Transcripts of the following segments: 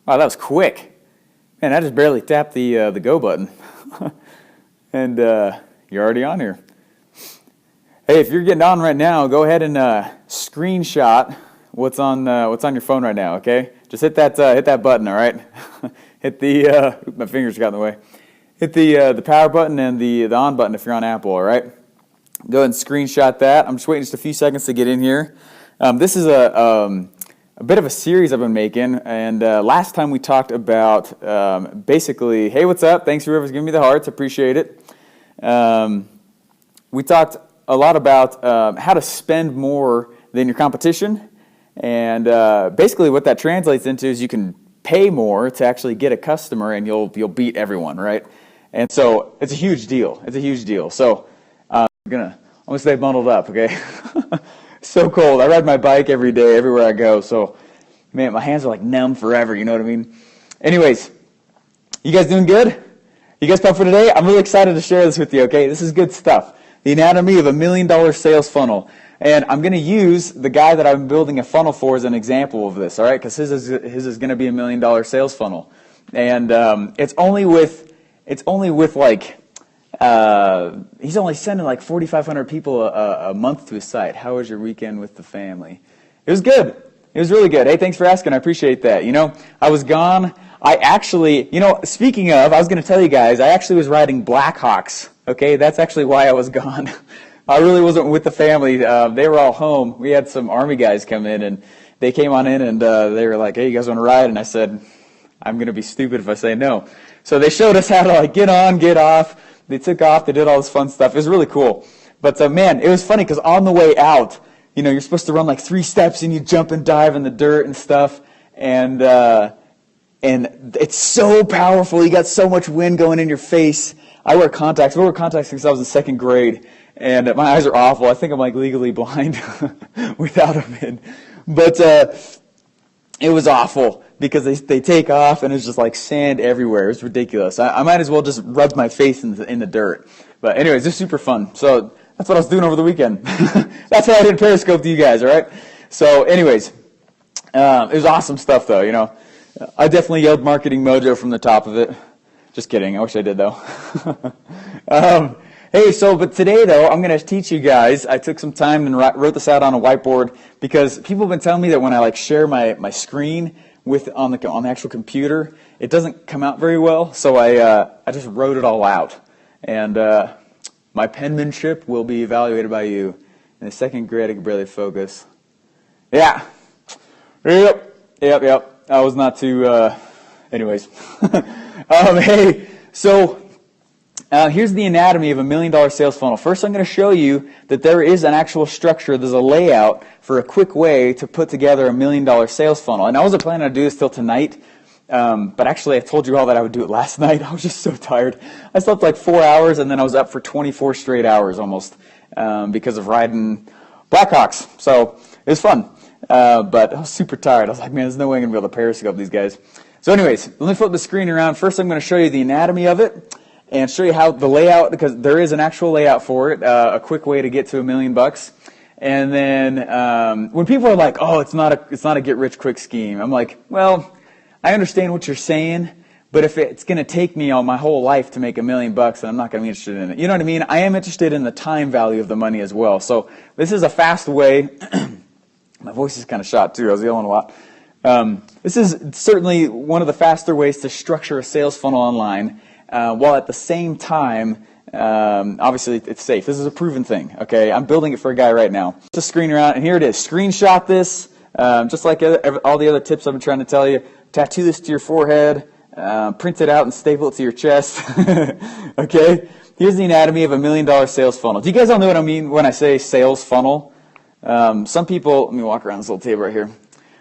Wow, that was quick. Man, I just barely tapped the go button. And you're already on here. Hey, if you're getting on right now, go ahead and screenshot what's on your phone right now, okay? Just hit that button, all right? Hit the my fingers got in the way. Hit the power button and the on button if you're on Apple, all right? Go ahead and screenshot that. I'm just waiting just a few seconds to get in here. This is a bit of a series I've been making, and last time we talked about basically, hey, what's up? Thanks for whoever's giving me the hearts. Appreciate it. We talked a lot about how to spend more than your competition, and basically what that translates into is you can pay more to actually get a customer, and you'll beat everyone, right? And so it's a huge deal. It's a huge deal. So I'm gonna stay bundled up, okay? So cold. I ride my bike every day, everywhere I go. So, man, my hands are like numb forever. You know what I mean? Anyways, you guys doing good? You guys pumped for today? I'm really excited to share this with you, okay? This is good stuff. The anatomy of $1 million sales funnel. And I'm going to use the guy that I'm building a funnel for as an example of this, all right? Because his is going to be $1 million sales funnel. And it's only with like, he's only sending like 4,500 people a month to his site. How was your weekend with the family? It was good. It was really good. Hey, thanks for asking. I appreciate that. You know, I was gone. I actually, speaking of, I was going to tell you guys, I actually was riding Blackhawks. Okay, that's actually why I was gone. I really wasn't with the family. They were all home. We had some Army guys come in, and they came on in, and they were like, hey, you guys want to ride? And I said, I'm going to be stupid if I say no. So they showed us how to like get on, get off. They took off. They did all this fun stuff. It was really cool. But man, it was funny because on the way out, you're supposed to run like 3 steps and you jump and dive in the dirt and stuff. And it's so powerful. You got so much wind going in your face. I wear contacts. I wore contacts since I was in 2nd grade. And my eyes are awful. I think I'm like legally blind without them in. But it was awful because they take off and it's just like sand everywhere. It was ridiculous. I might as well just rub my face in the dirt. But anyways, it's super fun. So that's what I was doing over the weekend. That's why I did Periscope to you guys, all right? So anyways, it was awesome stuff though, I definitely yelled marketing mojo from the top of it. Just kidding. I wish I did though. Hey, but today though, I'm going to teach you guys. I took some time and wrote this out on a whiteboard because people have been telling me that when I like share my screen on the actual computer, it doesn't come out very well. So I just wrote it all out, and my penmanship will be evaluated by you. In the 2nd grade, I could barely focus. Yeah. Yep. I was not too. Anyways. Hey, so. Here's the anatomy of $1 million sales funnel. First, I'm going to show you that there is an actual structure. There's a layout for a quick way to put together $1 million sales funnel. And I wasn't planning to do this till tonight, but actually I told you all that I would do it last night. I was just so tired. I slept like 4 hours, and then I was up for 24 straight hours almost because of riding Blackhawks. So it was fun, but I was super tired. I was like, man, there's no way I'm going to be able to Periscope these guys. So anyways, let me flip the screen around. First, I'm going to show you the anatomy of it, and show you how the layout, because there is an actual layout for it, a quick way to get to $1 million. And then when people are like, "Oh, it's not a get rich quick scheme," I'm like, "Well, I understand what you're saying, but if it's going to take me all my whole life to make $1 million, then I'm not going to be interested in it." You know what I mean? I am interested in the time value of the money as well. So this is a fast way. My voice is kind of shot too. I was yelling a lot. This is certainly one of the faster ways to structure a sales funnel online. While at the same time, obviously it's safe. This is a proven thing, okay? I'm building it for a guy right now. Just screen around, and here it is. Screenshot this, just like all the other tips I've been trying to tell you. Tattoo this to your forehead, print it out and staple it to your chest, okay? Here's the anatomy of $1 million sales funnel. Do you guys all know what I mean when I say sales funnel? Some people, let me walk around this little table right here,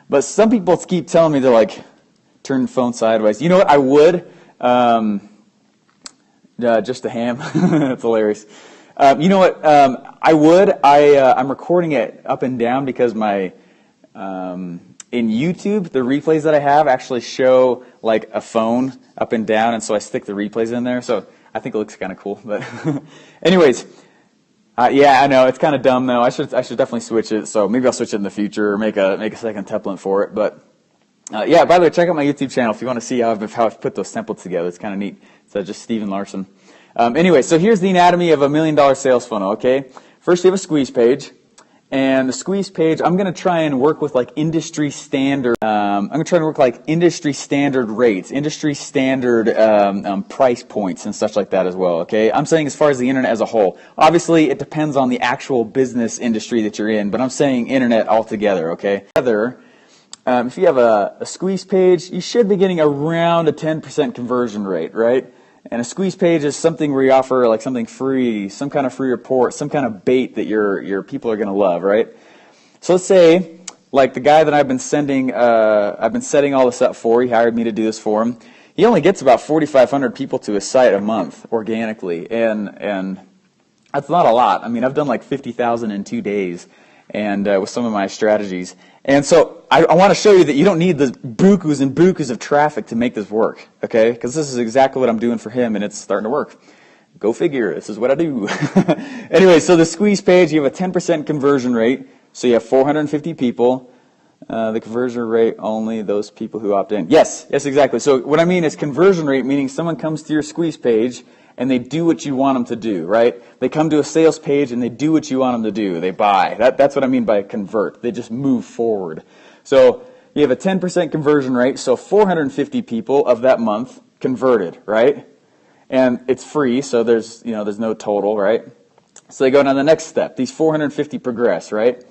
but some people keep telling me, they're like, turn the phone sideways. You know what? I would. Just a ham. That's hilarious. You know what? I would. I'm recording it up and down because my in YouTube, the replays that I have actually show like a phone up and down, and so I stick the replays in there. So I think it looks kind of cool. But anyways, yeah, I know it's kind of dumb though. I should definitely switch it. So maybe I'll switch it in the future or make a second template for it. But Yeah, by the way, check out my YouTube channel if you want to see how I've put those templates together. It's kind of neat. So just Stephen Larsen. Anyway, so here's the anatomy of a $1 million sales funnel, okay? First, you have a squeeze page. And the squeeze page, I'm going to try and work with like industry standard, I'm going to try to work like industry standard rates, industry standard price points and such like that as well, okay? I'm saying as far as the internet as a whole. Obviously, it depends on the actual business industry that you're in, but I'm saying internet altogether, okay? If you have a squeeze page, you should be getting around a 10% conversion rate, right? And a squeeze page is something where you offer like something free, some kind of free report, some kind of bait that your people are going to love, right? So let's say, like the guy that I've been setting all this up for, he hired me to do this for him. He only gets about 4,500 people to his site a month organically, and that's not a lot. I mean, I've done like 50,000 in 2 days, and with some of my strategies. And so I want to show you that you don't need the bukus and bukus of traffic to make this work, okay? Because this is exactly what I'm doing for him, and it's starting to work. Go figure. This is what I do. Anyway, so the squeeze page, you have a 10% conversion rate. So you have 450 people. The conversion rate, only those people who opt in. Yes, exactly. So what I mean is conversion rate, meaning someone comes to your squeeze page, and they do what you want them to do, right? They come to a sales page and they do what you want them to do. They buy. That's what I mean by convert. They just move forward. So you have a 10% conversion rate, so 450 people of that month converted, right? And it's free, so there's no total, right? So they go down to the next step. These 450 progress, right?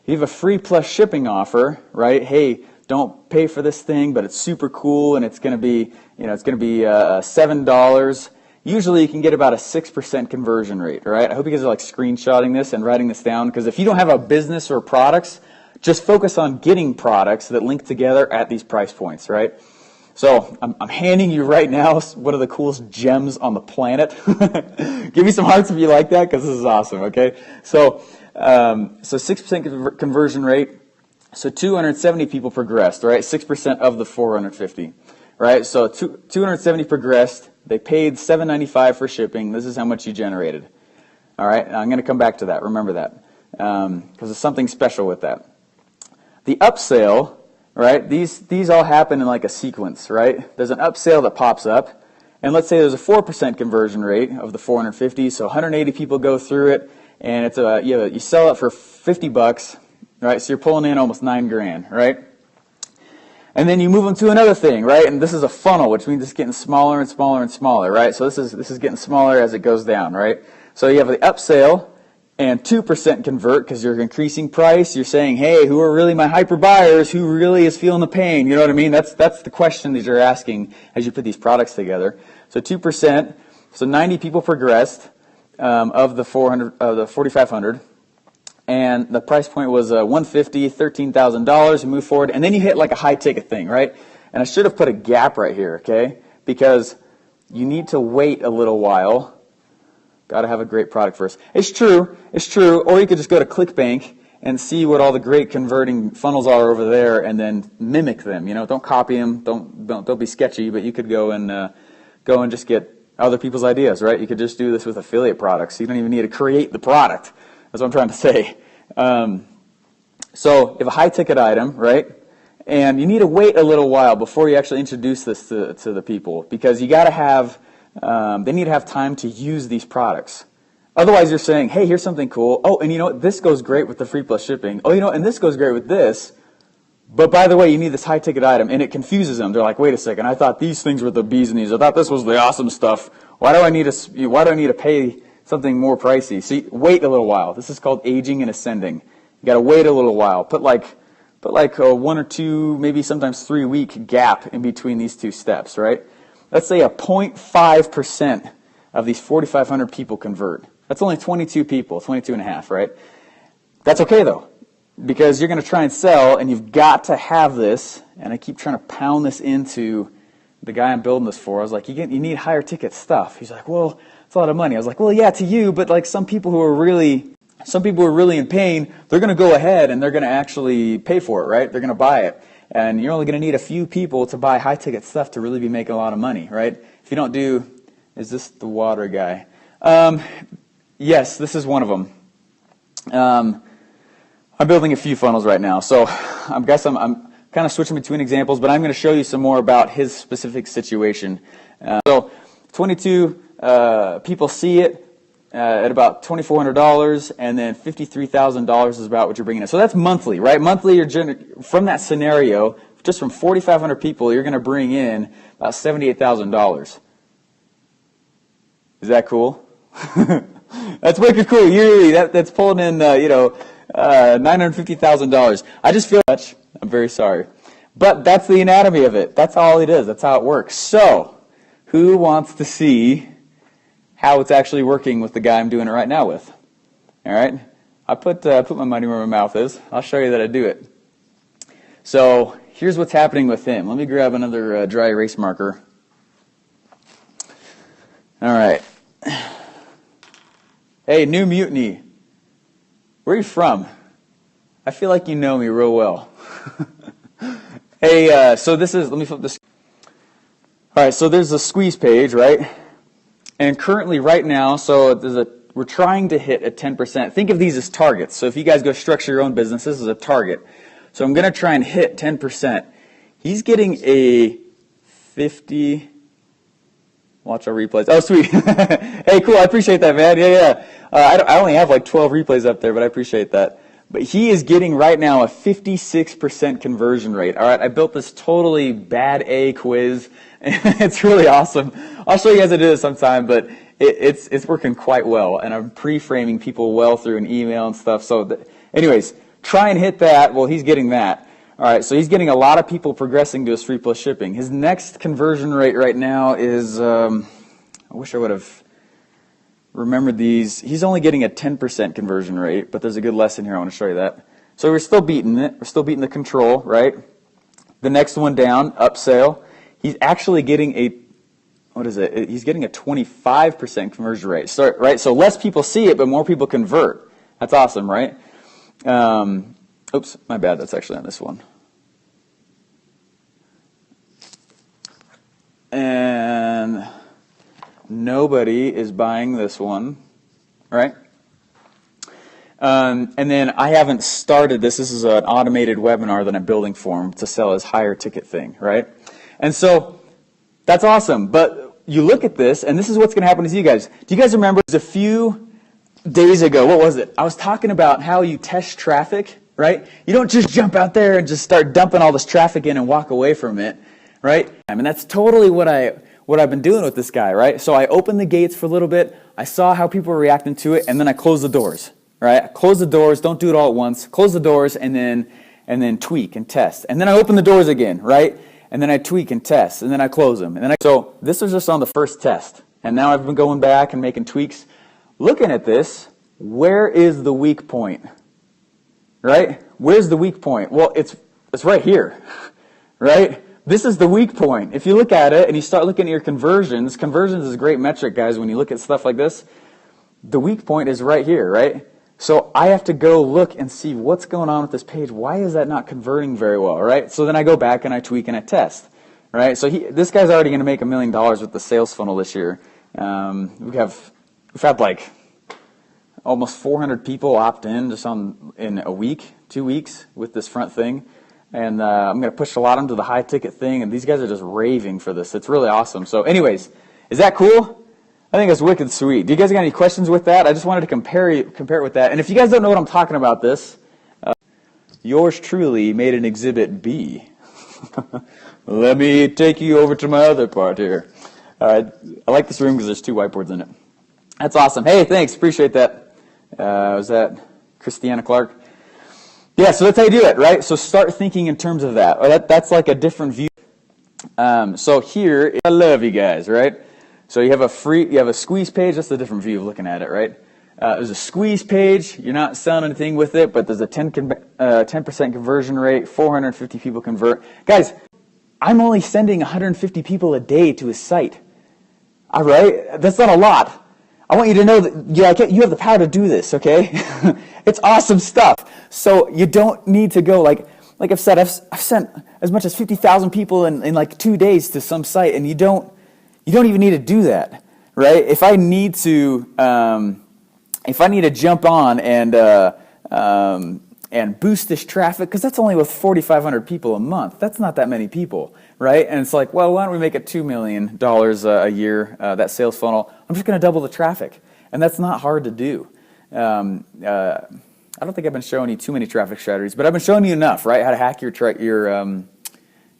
You have a free plus shipping offer, right? Hey, don't pay for this thing, but it's super cool and it's going to be, $7. Usually you can get about a 6% conversion rate, all right? I hope you guys are like screenshotting this and writing this down, because if you don't have a business or products, just focus on getting products that link together at these price points, right? So I'm handing you right now one of the coolest gems on the planet. Give me some hearts if you like that, because this is awesome, okay? So 6% conversion rate, so 270 people progressed, right? 6% of the 450, right? So 270 progressed. They paid $7.95 for shipping. This is how much you generated. All right, and I'm going to come back to that. Remember that, because there's something special with that. The upsell, right? These all happen in like a sequence, right? There's an upsell that pops up, and let's say there's a 4% conversion rate of the 450. So 180 people go through it, and it's you sell it for $50, right? So you're pulling in almost $9,000, right? And then you move them to another thing, right? And this is a funnel, which means it's getting smaller and smaller and smaller, right? So this is getting smaller as it goes down, right? So you have the upsell and 2% convert because you're increasing price. You're saying, hey, who are really my hyper buyers? Who really is feeling the pain? You know what I mean? That's the question that you're asking as you put these products together. So 2%. So 90 people progressed of the 4,500. And the price point was $150, $13,000. You move forward, and then you hit like a high ticket thing, right? And I should have put a gap right here, okay? Because you need to wait a little while. Got to have a great product first. It's true. Or you could just go to ClickBank and see what all the great converting funnels are over there, and then mimic them. Don't copy them. Don't be sketchy. But you could go and just get other people's ideas, right? You could just do this with affiliate products. You don't even need to create the product. That's what I'm trying to say. So you have a high-ticket item, right? And you need to wait a little while before you actually introduce this to the people, because you got to have, they need to have time to use these products. Otherwise, you're saying, hey, here's something cool. Oh, and you know what? This goes great with the free plus shipping. Oh, and this goes great with this. But by the way, you need this high-ticket item, and it confuses them. They're like, wait a second, I thought these things were the bees knees. I thought this was the awesome stuff. Why do I need to pay something more pricey? So wait a little while. This is called aging and ascending. You got to wait a little while. Put like a 1 or 2, maybe sometimes 3 week gap in between these two steps, right? Let's say a 0.5% of these 4,500 people convert. That's only 22 people, 22 and a half, right? That's okay though, because you're going to try and sell, and you've got to have this. And I keep trying to pound this into the guy I'm building this for. I was like, you need higher ticket stuff. He's like, well, it's a lot of money. I was like, well, yeah, to you, but like some people who are really in pain, they're going to go ahead and they're going to actually pay for it, right? They're going to buy it. And you're only going to need a few people to buy high-ticket stuff to really be making a lot of money, right? If you don't is this the water guy? Yes, this is one of them. I'm building a few funnels right now. So I guess I'm kind of switching between examples, but I'm going to show you some more about his specific situation. So 22 people see it at about $2,400, and then $53,000 is about what you're bringing in. So that's monthly, right? Monthly, from that scenario, just from 4,500 people, you're going to bring in about $78,000. Is that cool? That's wicked cool. Yearly, that's pulling in, $950,000. I just feel much. I'm very sorry. But that's the anatomy of it. That's all it is. That's how it works. So, who wants to see how it's actually working with the guy I'm doing it right now with? All right? I put my money where my mouth is. I'll show you that I do it. So, here's what's happening with him. Let me grab another dry erase marker. All right. Hey, New Mutiny. Where are you from? I feel like you know me real well. Hey, so this is, let me flip this. All right, so there's a squeeze page, right? And currently right now, we're trying to hit a 10%. Think of these as targets. So if you guys go structure your own business, this is a target. So I'm going to try and hit 10%. He's getting a 50. Watch our replays. Oh, sweet. Hey, cool. I appreciate that, man. Yeah. I only have like 12 replays up there, but I appreciate that. But he is getting right now a 56% conversion rate. All right, I built this totally bad A quiz. It's really awesome. I'll show you guys how to do this sometime, but it's working quite well. And I'm pre-framing people well through an email and stuff. So anyways, try and hit that. Well, he's getting that. All right, so he's getting a lot of people progressing to his free plus shipping. His next conversion rate right now is, I wish I would have remembered these. He's only getting a 10% conversion rate, but there's a good lesson here. I want to show you that. So we're still beating it. We're still beating the control, right? The next one down, upsell. He's actually getting he's getting a 25% conversion rate. So, right? So less people see it, but more people convert. That's awesome, right? Oops, my bad. That's actually on this one. And nobody is buying this one, right? And then I haven't started this. This is an automated webinar that I'm building for him to sell his higher ticket thing, right? And so that's awesome. But you look at this, and this is what's going to happen to you guys. Do you guys remember a few days ago, what was it? I was talking about how you test traffic, right? You don't just jump out there and just start dumping all this traffic in and walk away from it, right? I mean, that's totally what I've been doing with this guy, right? So I opened the gates for a little bit. I saw how people were reacting to it, and then I closed the doors, right? I close the doors. Don't do it all at once. Close the doors, and then tweak and test. And then I open the doors again, right? And then I tweak and test, and then I close them. So this was just on the first test. And now I've been going back and making tweaks. Looking at this, where is the weak point? Right? Where's the weak point? Well, it's right here, right? This is the weak point. If you look at it and you start looking at your conversions is a great metric, guys, when you look at stuff like this. The weak point is right here, right? So I have to go look and see what's going on with this page. Why is that not converting very well, right? So then I go back and I tweak and I test, right? So this guy's already going to make $1 million with the sales funnel this year. We've had like almost 400 people opt in just in a week, 2 weeks with this front thing. And I'm going to push a lot into the high ticket thing, and these guys are just raving for this. It's really awesome. So anyways, is that cool? I think that's wicked sweet. Do you guys got any questions with that? I just wanted to compare it with that. And if you guys don't know what I'm talking about yours truly made an exhibit B. Let me take you over to my other part here. I like this room because there's 2 whiteboards in it. That's awesome. Hey, thanks. Appreciate that. Was that Christiana Clark? Yeah, so that's how you do it, right? So start thinking in terms of that. Or that's like a different view. So here, I love you guys, right? So you have a squeeze page. That's a different view of looking at it, right? There's a squeeze page. You're not selling anything with it, but there's a 10% conversion rate. 450 people convert. Guys, I'm only sending 150 people a day to his site. All right? That's not a lot. I want you to know that you have the power to do this, okay? It's awesome stuff. So you don't need to go, like I've said, I've sent as much as 50,000 people in like 2 days to some site, and you don't even need to do that, right? If I need to jump on and boost this traffic, because that's only with 4,500 people a month. That's not that many people, right? And it's like, well, why don't we make it $2 million a year, that sales funnel? I'm just going to double the traffic. And that's not hard to do. I don't think I've been showing you too many traffic strategies, but I've been showing you enough, right? How to hack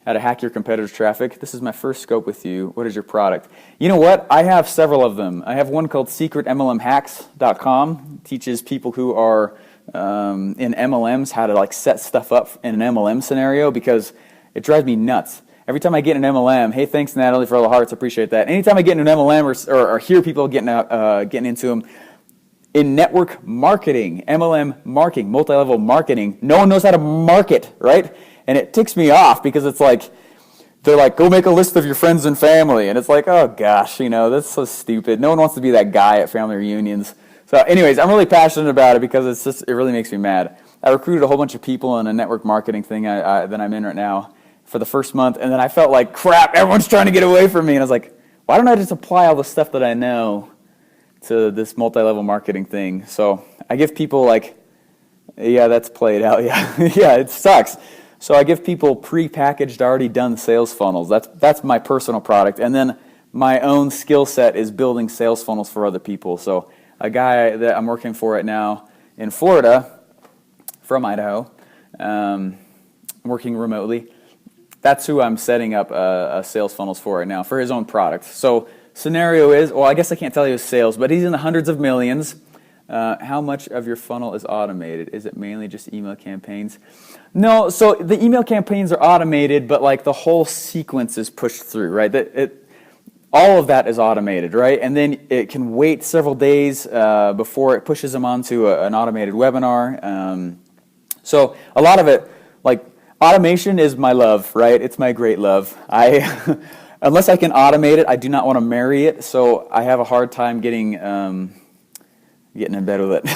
how to hack your competitors' traffic. This is my first scope with you. What is your product? You know what? I have several of them. I have one called secretmlmhacks.com. It teaches people who are in MLMs how to like set stuff up in an MLM scenario, because it drives me nuts. Every time I get in an MLM, hey, thanks Natalie for all the hearts, appreciate that. Anytime I get in an MLM or hear people getting into them, in network marketing, MLM marketing, multi-level marketing, no one knows how to market, right? And it ticks me off, because it's like, they're like, go make a list of your friends and family. And it's like, oh gosh, that's so stupid. No one wants to be that guy at family reunions. So anyways, I'm really passionate about it, because it really makes me mad. I recruited a whole bunch of people in a network marketing thing that I'm in right now for the first month. And then I felt like, crap, everyone's trying to get away from me. And I was like, why don't I just apply all the stuff that I know to this multi-level marketing thing? So I give people like, yeah, that's played out. Yeah, yeah, it sucks. So I give people pre-packaged, already done sales funnels. That's my personal product. And then my own skill set is building sales funnels for other people. So a guy that I'm working for right now in Florida, from Idaho, working remotely, that's who I'm setting up a sales funnels for right now for his own product. So scenario is, well, I guess I can't tell you his sales, but he's in the hundreds of millions. How much of your funnel is automated? Is it mainly just email campaigns? No, so the email campaigns are automated, but like the whole sequence is pushed through, right? All of that is automated, right? And then it can wait several days before it pushes them onto an automated webinar. So a lot of it, like automation is my love, right? It's my great love. Unless I can automate it, I do not want to marry it, so I have a hard time getting in bed with it.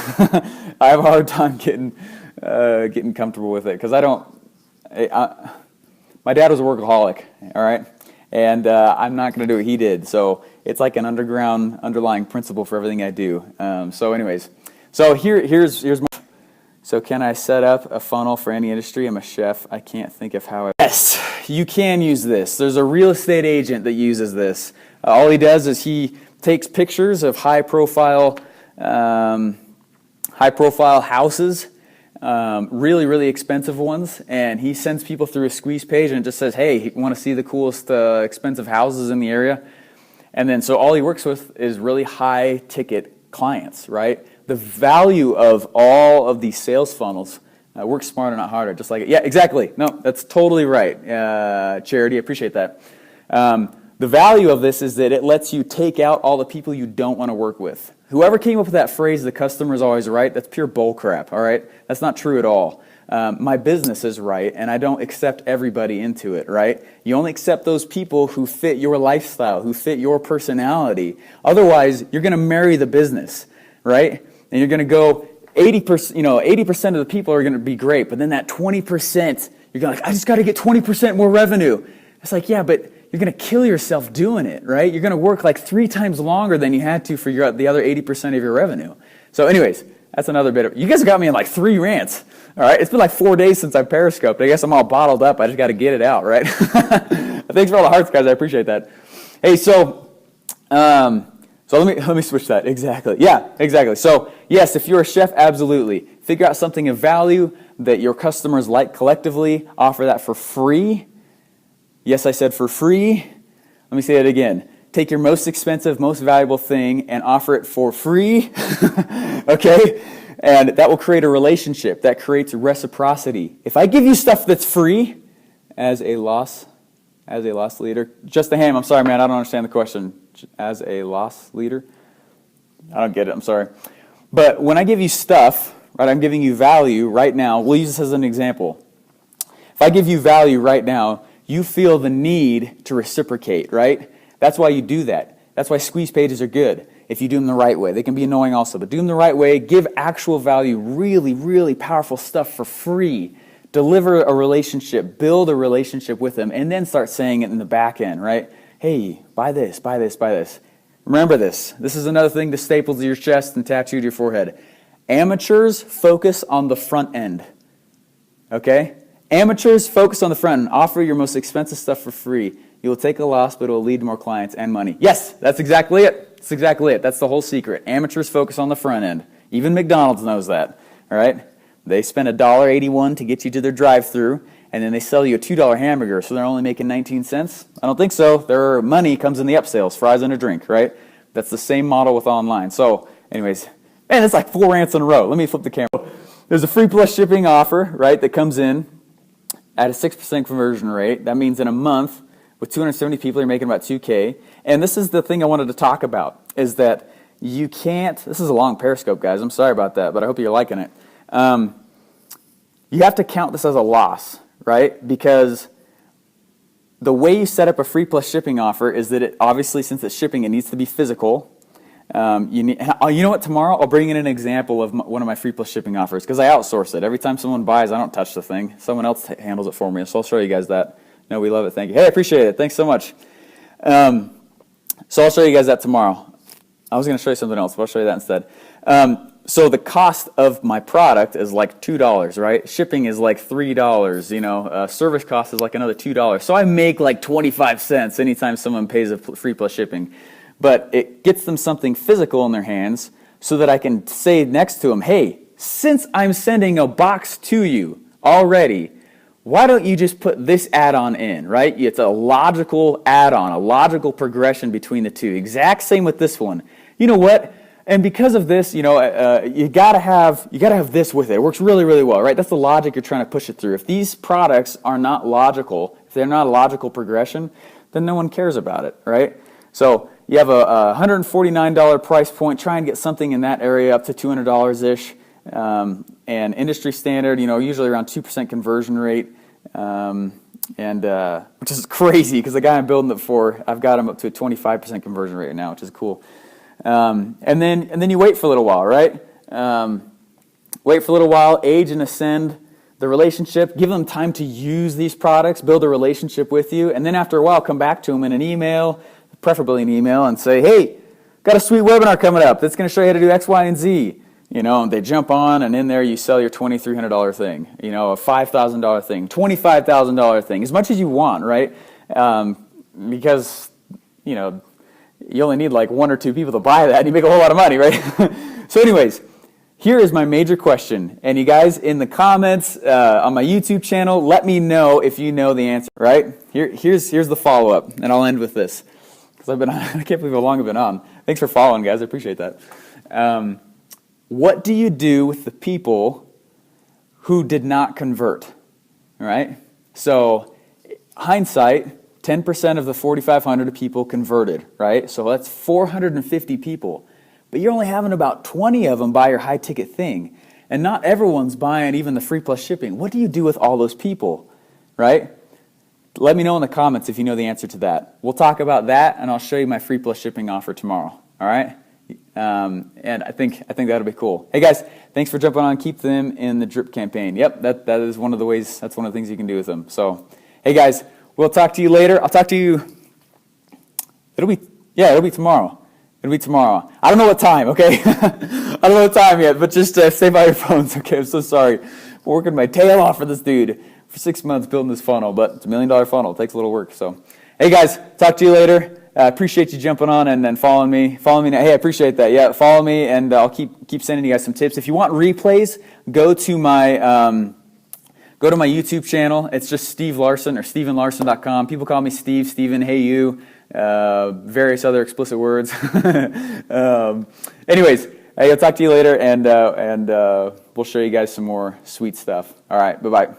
I have a hard time getting comfortable with it, because my dad was a workaholic, all right? And I'm not going to do what he did, so it's like an underlying principle for everything I do. So anyways, so here's my... So can I set up a funnel for any industry? I'm a chef. I can't think of how I... Yes, you can use this. There's a real estate agent that uses this. All he does is he takes pictures of high-profile houses, really, really expensive ones, and he sends people through a squeeze page, and it just says, hey, you want to see the coolest expensive houses in the area? And then so all he works with is really high-ticket clients, right? The value of all of these sales funnels, work smarter, not harder, just like it. Yeah, exactly. No, that's totally right. Charity, I appreciate that. The value of this is that it lets you take out all the people you don't want to work with. Whoever came up with that phrase, the customer is always right, that's pure bull crap, all right? That's not true at all. My business is right, and I don't accept everybody into it, right? You only accept those people who fit your lifestyle, who fit your personality. Otherwise, you're going to marry the business, right? And you're going to go 80%, 80% of the people are going to be great, but then that 20%, you're going to I just got to get 20% more revenue. It's like, yeah, but you're going to kill yourself doing it, right? You're going to work like 3 times longer than you had to for the other 80% of your revenue. So anyways, that's another bit of... You guys got me in like 3 rants, all right? It's been like 4 days since I've periscoped. I guess I'm all bottled up. I just got to get it out, right? Thanks for all the hearts, guys. I appreciate that. Hey, so let me switch that. Exactly. Yeah, exactly. So yes, if you're a chef, absolutely. Figure out something of value that your customers like collectively. Offer that for free. Yes, I said for free. Let me say it again. Take your most expensive, most valuable thing and offer it for free. Okay? And that will create a relationship. That creates reciprocity. If I give you stuff that's free as a loss leader, just a ham, I'm sorry, man, I don't understand the question. As a loss leader? I don't get it, I'm sorry. But when I give you stuff, right, I'm giving you value right now. We'll use this as an example. If I give you value right now, you feel the need to reciprocate, right? That's why you do that. That's why squeeze pages are good. If you do them the right way. They can be annoying also, but do them the right way. Give actual value, really, really powerful stuff for free. Deliver a relationship, build a relationship with them, and then start saying it in the back end, right? Hey, buy this, buy this, buy this. Remember this. This is another thing to staple to your chest and tattoo to your forehead. Amateurs focus on the front end. Okay? Amateurs, focus on the front end. Offer your most expensive stuff for free. You will take a loss, but it will lead to more clients and money. Yes, that's exactly it. That's exactly it. That's the whole secret. Amateurs focus on the front end. Even McDonald's knows that. All right? They spend $1.81 to get you to their drive-thru, and then they sell you a $2 hamburger, so they're only making 19 cents? I don't think so. Their money comes in the upsells, fries and a drink, right? That's the same model with online. So, anyways, man, it's like 4 rants in a row. Let me flip the camera. There's a free plus shipping offer, right, that comes in at a 6% conversion rate. That means in a month, with 270 people, you're making about $2K. And this is the thing I wanted to talk about, is that you can't, this is a long Periscope, guys. I'm sorry about that, but I hope you're liking it. You have to count this as a loss, right? Because the way you set up a free plus shipping offer is that it, obviously, since it's shipping, it needs to be physical. You know what, tomorrow I'll bring in an example of one of my free plus shipping offers, because I outsource it. Every time someone buys, I don't touch the thing. Someone else handles it for me, so I'll show you guys that. No, we love it. Thank you. Hey, I appreciate it. Thanks so much. So I'll show you guys that tomorrow. I was going to show you something else, but I'll show you that instead. So the cost of my product is like $2, right? Shipping is like $3, you know. Service cost is like another $2. So I make like 25 cents anytime someone pays a free plus shipping. But it gets them something physical in their hands so that I can say next to them, hey, since I'm sending a box to you already, why don't you just put this add-on in, right? It's a logical add-on, a logical progression between the two. Exact same with this one. You know what? And because of this, you know, you gotta have this with it. It works really, really well, right? That's the logic you're trying to push it through. If these products are not logical, if they're not a logical progression, then no one cares about it, right? So you have a $149 price point. Try and get something in that area up to $200-ish. And industry standard, you know, usually around 2% conversion rate, which is crazy because the guy I'm building it for, I've got him up to a 25% conversion rate now, which is cool. And then you wait for a little while, right? Wait for a little while, age and ascend the relationship, give them time to use these products, build a relationship with you, and then after a while, come back to them in an email, preferably an email, and say, hey, got a sweet webinar coming up that's going to show you how to do X, Y, and Z. You know, and they jump on, and in there you sell your $2,300 thing, you know, a $5,000 thing, $25,000 thing, as much as you want, right? Because, you know, you only need like 1 or 2 people to buy that, and you make a whole lot of money, right? So anyways, here is my major question. And you guys in the comments on my YouTube channel, let me know if you know the answer, right? Here's the follow-up, and I'll end with this. Because I've been on, I can't believe how long I've been on. Thanks for following, guys. I appreciate that. What do you do with the people who did not convert? All right? So, hindsight, 10% of the 4,500 people converted, right? So that's 450 people. But you're only having about 20 of them buy your high-ticket thing. And not everyone's buying even the free plus shipping. What do you do with all those people, right? Let me know in the comments if you know the answer to that. We'll talk about that, and I'll show you my free plus shipping offer tomorrow, all right? And I think that'll be cool. Hey guys, thanks for jumping on. Keep them in the drip campaign. Yep, that is one of the ways. That's one of the things you can do with them. So, hey guys, we'll talk to you later. I'll talk to you. It'll be tomorrow. It'll be tomorrow. I don't know what time. Okay, I don't know what time yet, but just stay by your phones. Okay, I'm so sorry. I'm working my tail off for this dude for 6 months building this funnel, but it's $1 million funnel. It takes a little work. So, hey guys, talk to you later. I appreciate you jumping on and then following me. Follow me now. Hey, I appreciate that. Yeah, follow me, and I'll keep sending you guys some tips. If you want replays, go to my YouTube channel. It's just Steve Larsen or StephenLarsen.com. People call me Steve, Steven, hey you, various other explicit words. Anyways, hey, I'll talk to you later, and we'll show you guys some more sweet stuff. All right, bye-bye.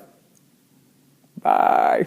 Bye.